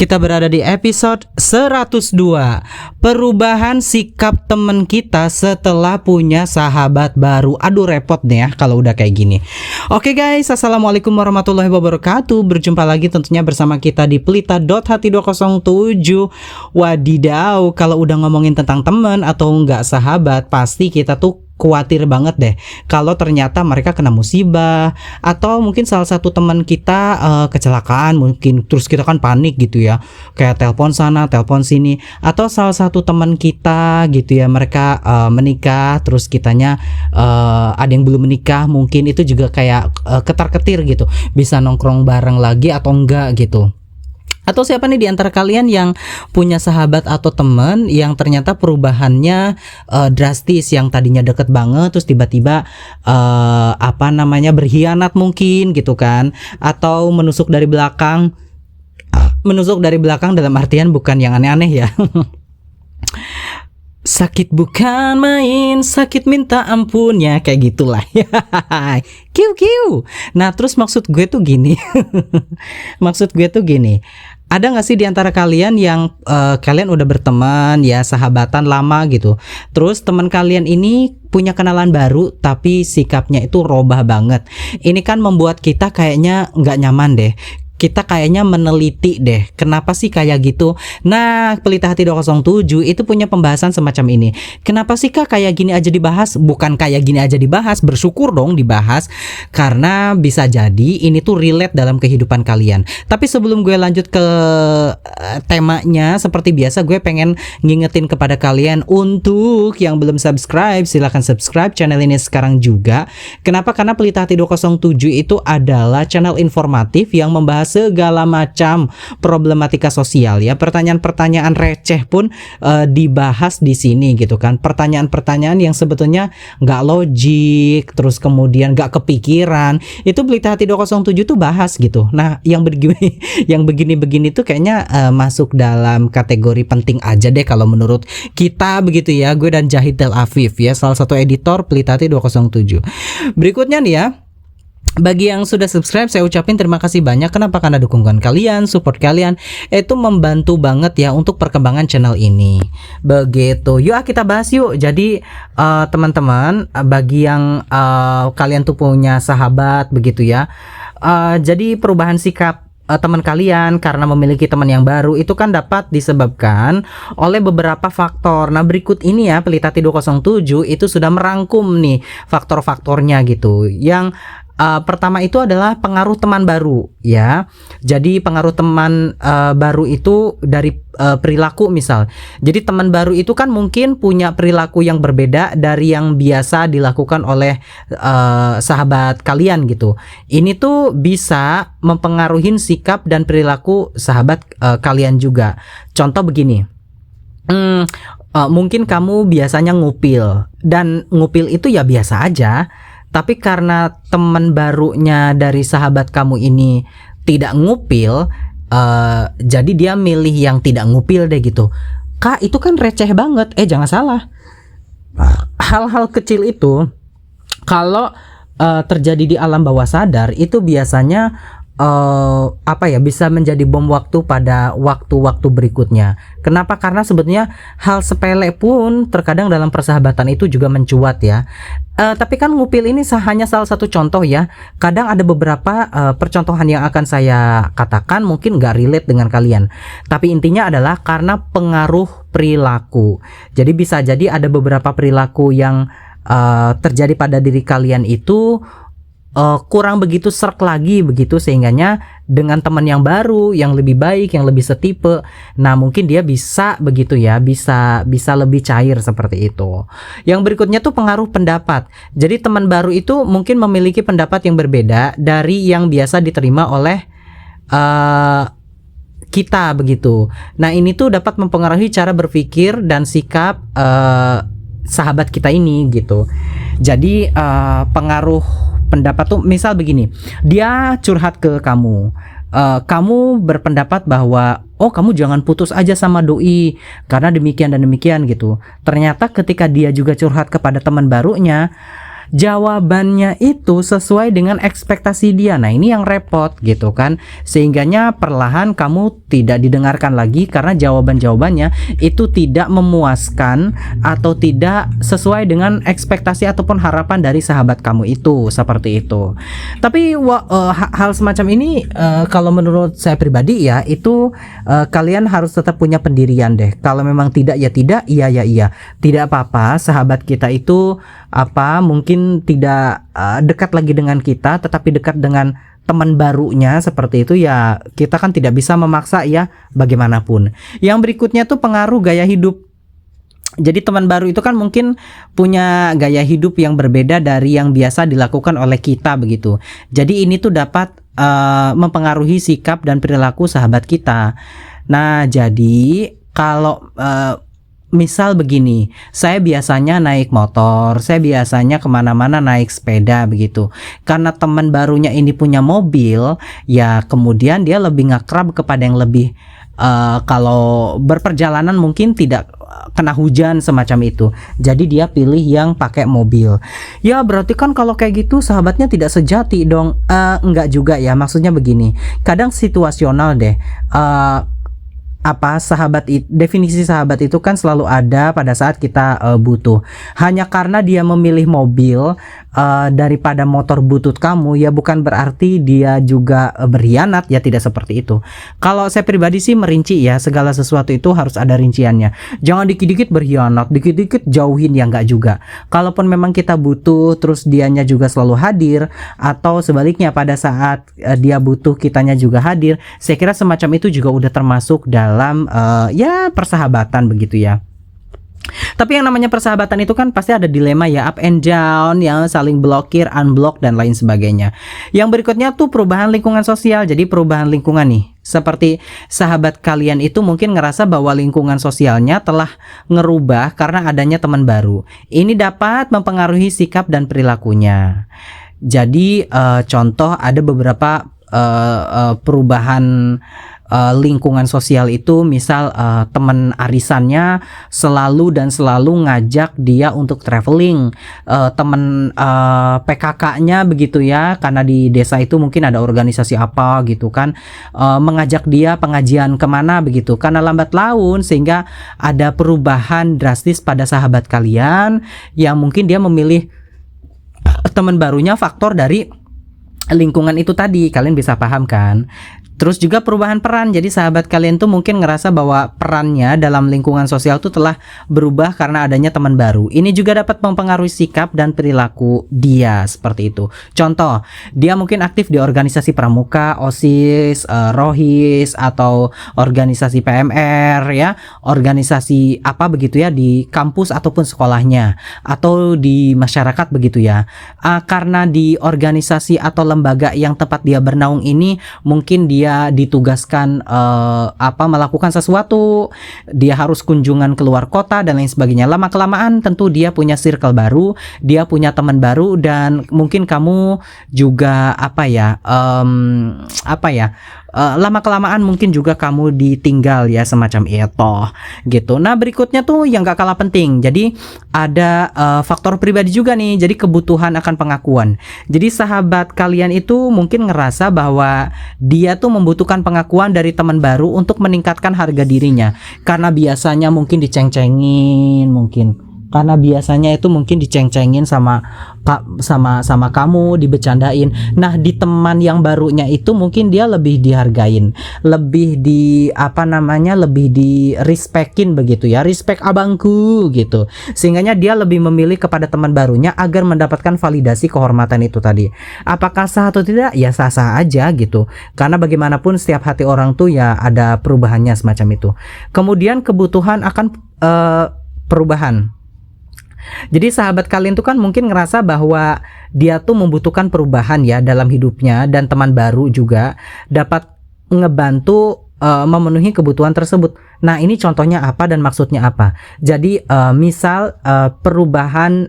Kita berada di episode 102. Perubahan sikap teman kita setelah punya sahabat baru. Aduh repot nih ya kalau udah kayak gini. Oke guys, assalamualaikum warahmatullahi wabarakatuh. Berjumpa lagi tentunya bersama kita di Pelita.hati 207. Wadidaw, kalau udah ngomongin tentang teman atau enggak sahabat, pasti kita tuh khawatir banget deh kalau ternyata mereka kena musibah, atau mungkin salah satu teman kita kecelakaan mungkin, terus kita kan panik gitu ya, kayak telepon sana telepon sini. Atau salah satu teman kita gitu ya, mereka menikah, terus kitanya ada yang belum menikah, mungkin itu juga kayak ketar-ketir gitu, bisa nongkrong bareng lagi atau enggak gitu. Atau siapa nih di antara kalian yang punya sahabat atau teman yang ternyata perubahannya drastis, yang tadinya deket banget terus tiba-tiba berkhianat mungkin gitu kan, atau menusuk dari belakang. Menusuk dari belakang dalam artian bukan yang aneh-aneh ya. Sakit bukan main, sakit minta ampunnya, kayak gitulah. Kiu. Nah terus maksud gue tuh gini. Ada gak sih di antara kalian yang kalian udah berteman ya, sahabatan lama gitu, terus teman kalian ini punya kenalan baru tapi sikapnya itu robah banget. Ini kan membuat kita kayaknya gak nyaman deh. Kita kayaknya meneliti deh, kenapa sih kayak gitu. Nah, Pelita Hati 207 itu punya pembahasan semacam ini. Kenapa sih Kak kayak gini aja dibahas? Bukan kayak gini aja dibahas, bersyukur dong dibahas, karena bisa jadi ini tuh relate dalam kehidupan kalian. Tapi sebelum gue lanjut ke temanya, seperti biasa gue pengen ngingetin kepada kalian untuk yang belum subscribe, silahkan subscribe channel ini sekarang juga. Kenapa? Karena Pelita Hati 207 itu adalah channel informatif yang membahas segala macam problematika sosial ya. Pertanyaan-pertanyaan receh pun dibahas di sini gitu kan. Pertanyaan-pertanyaan yang sebetulnya nggak logik, terus kemudian nggak kepikiran, itu Pelita Hati 207 tuh bahas gitu. Nah, yang begini tuh kayaknya masuk dalam kategori penting aja deh kalau menurut kita begitu ya. Gue dan Zahid Tel Afif ya, salah satu editor Pelita Hati 207. Berikutnya nih ya, bagi yang sudah subscribe, saya ucapin terima kasih banyak. Kenapa? Karena dukungan kalian, support kalian itu membantu banget ya untuk perkembangan channel ini. Begitu. Yuk kita bahas yuk. Jadi teman-teman, bagi yang kalian tuh punya sahabat begitu ya, jadi perubahan sikap teman kalian karena memiliki teman yang baru itu kan dapat disebabkan oleh beberapa faktor. Nah, berikut ini ya, Pelita Hati 207 itu sudah merangkum nih faktor-faktornya gitu. Yang pertama itu adalah pengaruh teman baru ya. Jadi pengaruh teman baru itu dari perilaku misal. Jadi teman baru itu kan mungkin punya perilaku yang berbeda dari yang biasa dilakukan oleh sahabat kalian gitu. Ini tuh bisa mempengaruhi sikap dan perilaku sahabat kalian juga. Contoh begini. Mungkin kamu biasanya ngupil, dan ngupil itu ya biasa aja. Tapi karena teman barunya dari sahabat kamu ini tidak ngupil, jadi dia milih yang tidak ngupil deh gitu. Kak, itu kan receh banget. Jangan salah. Hal-hal kecil itu kalau terjadi di alam bawah sadar itu biasanya bisa menjadi bom waktu pada waktu-waktu berikutnya. Kenapa? Karena sebetulnya hal sepele pun terkadang dalam persahabatan itu juga mencuat ya. Tapi kan ngupil ini hanya salah satu contoh ya. Kadang ada beberapa percontohan yang akan saya katakan mungkin nggak relate dengan kalian. Tapi intinya adalah karena pengaruh perilaku. Jadi bisa jadi ada beberapa perilaku yang terjadi pada diri kalian itu kurang begitu serk lagi begitu, sehingganya dengan teman yang baru, yang lebih baik, yang lebih setipe, nah mungkin dia bisa begitu ya, bisa lebih cair seperti itu. Yang berikutnya tuh pengaruh pendapat. Jadi teman baru itu mungkin memiliki pendapat yang berbeda dari yang biasa diterima oleh kita begitu. Nah ini tuh dapat mempengaruhi cara berpikir dan sikap sahabat kita ini gitu. Jadi pengaruh pendapat tuh misal begini, dia curhat ke kamu, kamu berpendapat bahwa kamu jangan putus aja sama doi karena demikian dan demikian gitu. Ternyata ketika dia juga curhat kepada teman barunya, jawabannya itu sesuai dengan ekspektasi dia. Nah, ini yang repot gitu kan. Sehingganya perlahan kamu tidak didengarkan lagi karena jawaban-jawabannya itu tidak memuaskan atau tidak sesuai dengan ekspektasi ataupun harapan dari sahabat kamu itu, seperti itu. Tapi hal semacam ini kalau menurut saya pribadi ya itu kalian harus tetap punya pendirian deh. Kalau memang tidak ya tidak, iya ya iya. Tidak apa-apa, sahabat kita itu mungkin tidak dekat lagi dengan kita, tetapi dekat dengan teman barunya seperti itu ya. Kita kan tidak bisa memaksa ya bagaimanapun. Yang berikutnya tuh pengaruh gaya hidup. Jadi teman baru itu kan mungkin punya gaya hidup yang berbeda dari yang biasa dilakukan oleh kita begitu. Jadi ini tuh dapat mempengaruhi sikap dan perilaku sahabat kita. Nah, jadi kalau misal begini, saya biasanya naik motor, saya biasanya kemana-mana naik sepeda begitu. Karena teman barunya ini punya mobil, ya kemudian dia lebih ngakrab kepada yang lebih kalau berperjalanan mungkin tidak kena hujan semacam itu. Jadi dia pilih yang pakai mobil. Ya berarti kan kalau kayak gitu sahabatnya tidak sejati dong. Enggak juga ya, maksudnya begini. Kadang situasional deh. Definisi sahabat itu kan selalu ada pada saat kita butuh. Hanya karena dia memilih mobil daripada motor butut kamu, ya bukan berarti dia juga berkhianat, ya tidak seperti itu. Kalau saya pribadi sih merinci ya, segala sesuatu itu harus ada rinciannya. Jangan dikit-dikit berkhianat, dikit-dikit jauhin, ya enggak juga. Kalaupun memang kita butuh terus dianya juga selalu hadir, atau sebaliknya pada saat dia butuh kitanya juga hadir, saya kira semacam itu juga udah termasuk dalam ya persahabatan begitu ya. Tapi yang namanya persahabatan itu kan pasti ada dilema ya, up and down, yang saling blokir, unblock dan lain sebagainya. Yang berikutnya tuh perubahan lingkungan sosial. Jadi perubahan lingkungan nih, seperti sahabat kalian itu mungkin ngerasa bahwa lingkungan sosialnya telah ngerubah karena adanya teman baru. Ini dapat mempengaruhi sikap dan perilakunya. Jadi contoh ada beberapa perubahan lingkungan sosial itu, misal teman arisannya selalu ngajak dia untuk traveling, teman PKK-nya begitu ya, karena di desa itu mungkin ada organisasi apa gitu kan, mengajak dia pengajian kemana begitu, karena lambat laun sehingga ada perubahan drastis pada sahabat kalian yang mungkin dia memilih teman barunya faktor dari lingkungan itu tadi. Kalian bisa paham kan? Terus juga perubahan peran. Jadi sahabat kalian tuh mungkin ngerasa bahwa perannya dalam lingkungan sosial tuh telah berubah karena adanya teman baru. Ini juga dapat mempengaruhi sikap dan perilaku dia, seperti itu. Contoh, dia mungkin aktif di organisasi pramuka, OSIS, ROHIS, atau organisasi PMR ya, organisasi apa begitu ya di kampus ataupun sekolahnya, atau di masyarakat begitu ya. Karena di organisasi atau lembaga yang tempat dia bernaung ini mungkin dia ditugaskan melakukan sesuatu, dia harus kunjungan keluar kota dan lain sebagainya. Lama kelamaan tentu dia punya circle baru, dia punya teman baru, dan mungkin kamu juga lama kelamaan mungkin juga kamu ditinggal ya, semacam itu gitu. Nah berikutnya tuh yang gak kalah penting. Jadi ada faktor pribadi juga nih. Jadi kebutuhan akan pengakuan. Jadi sahabat kalian itu mungkin ngerasa bahwa dia tuh membutuhkan pengakuan dari teman baru untuk meningkatkan harga dirinya, karena biasanya mungkin diceng-cengin, karena biasanya itu mungkin diceng-cengin sama kamu, dibecandain. Nah di teman yang barunya itu mungkin dia lebih dihargain, lebih lebih di respectin begitu ya, respect abangku gitu. Sehingganya dia lebih memilih kepada teman barunya agar mendapatkan validasi kehormatan itu tadi. Apakah sah atau tidak? Ya sah-sah aja gitu. Karena bagaimanapun setiap hati orang tuh ya ada perubahannya semacam itu. Kemudian kebutuhan akan perubahan. Jadi sahabat kalian tuh kan mungkin ngerasa bahwa dia tuh membutuhkan perubahan ya dalam hidupnya, dan teman baru juga dapat ngebantu memenuhi kebutuhan tersebut. Nah ini contohnya apa dan maksudnya apa? Jadi misal perubahan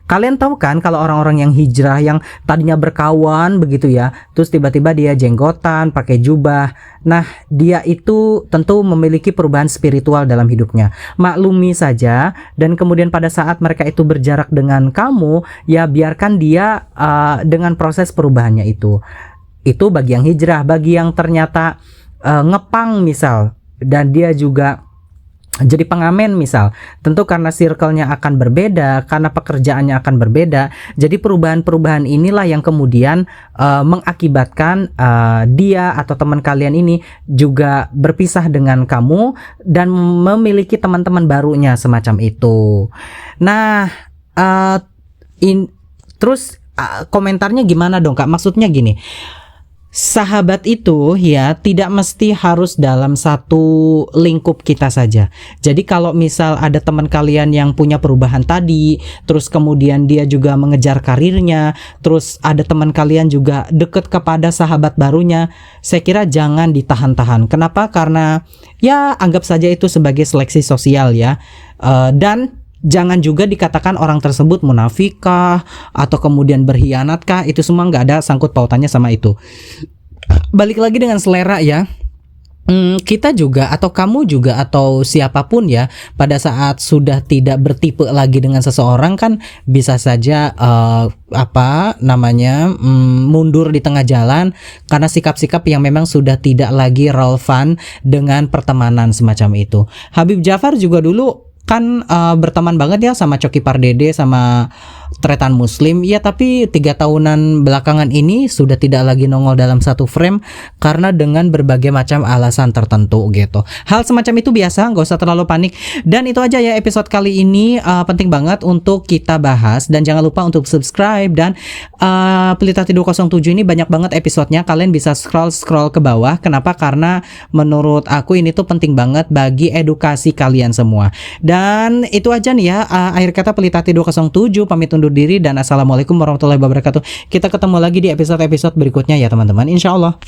Kalian tahu kan kalau orang-orang yang hijrah yang tadinya berkawan begitu ya, terus tiba-tiba dia jenggotan, pakai jubah. Nah, dia itu tentu memiliki perubahan spiritual dalam hidupnya. Maklumi saja, dan kemudian pada saat mereka itu berjarak dengan kamu, ya biarkan dia dengan proses perubahannya itu. Itu bagi yang hijrah. Bagi yang ternyata ngepang misal, dan dia juga jadi pengamen misal, tentu karena circle-nya akan berbeda, karena pekerjaannya akan berbeda. Jadi perubahan-perubahan inilah yang kemudian mengakibatkan dia atau teman kalian ini juga berpisah dengan kamu dan memiliki teman-teman barunya semacam itu. Nah, terus komentarnya gimana dong Kak? Maksudnya gini, sahabat itu ya tidak mesti harus dalam satu lingkup kita saja. Jadi kalau misal ada teman kalian yang punya perubahan tadi, terus kemudian dia juga mengejar karirnya, terus ada teman kalian juga deket kepada sahabat barunya, saya kira jangan ditahan-tahan. Kenapa? Karena ya anggap saja itu sebagai seleksi sosial ya. Dan jangan juga dikatakan orang tersebut munafikkah atau kemudian berkhianatkah, itu semua nggak ada sangkut pautannya sama itu. Balik lagi dengan selera ya. Kita juga atau kamu juga atau siapapun ya, pada saat sudah tidak bertipe lagi dengan seseorang kan bisa saja mundur di tengah jalan karena sikap-sikap yang memang sudah tidak lagi relevan dengan pertemanan semacam itu. Habib Jafar juga dulu kan berteman banget ya sama Coki Pardede, sama Tretan Muslim ya, tapi 3 tahunan belakangan ini sudah tidak lagi nongol dalam satu frame karena dengan berbagai macam alasan tertentu gitu. Hal semacam itu biasa, nggak usah terlalu panik. Dan itu aja ya episode kali ini, penting banget untuk kita bahas, dan jangan lupa untuk subscribe. Dan Pelita T207 ini banyak banget episodenya, kalian bisa scroll ke bawah. Kenapa? Karena menurut aku ini tuh penting banget bagi edukasi kalian semua. Dan itu aja nih ya, akhir kata Pelita T207 pamit undur diri, dan assalamualaikum warahmatullahi wabarakatuh. Kita ketemu lagi di episode-episode berikutnya ya teman-teman, insya Allah.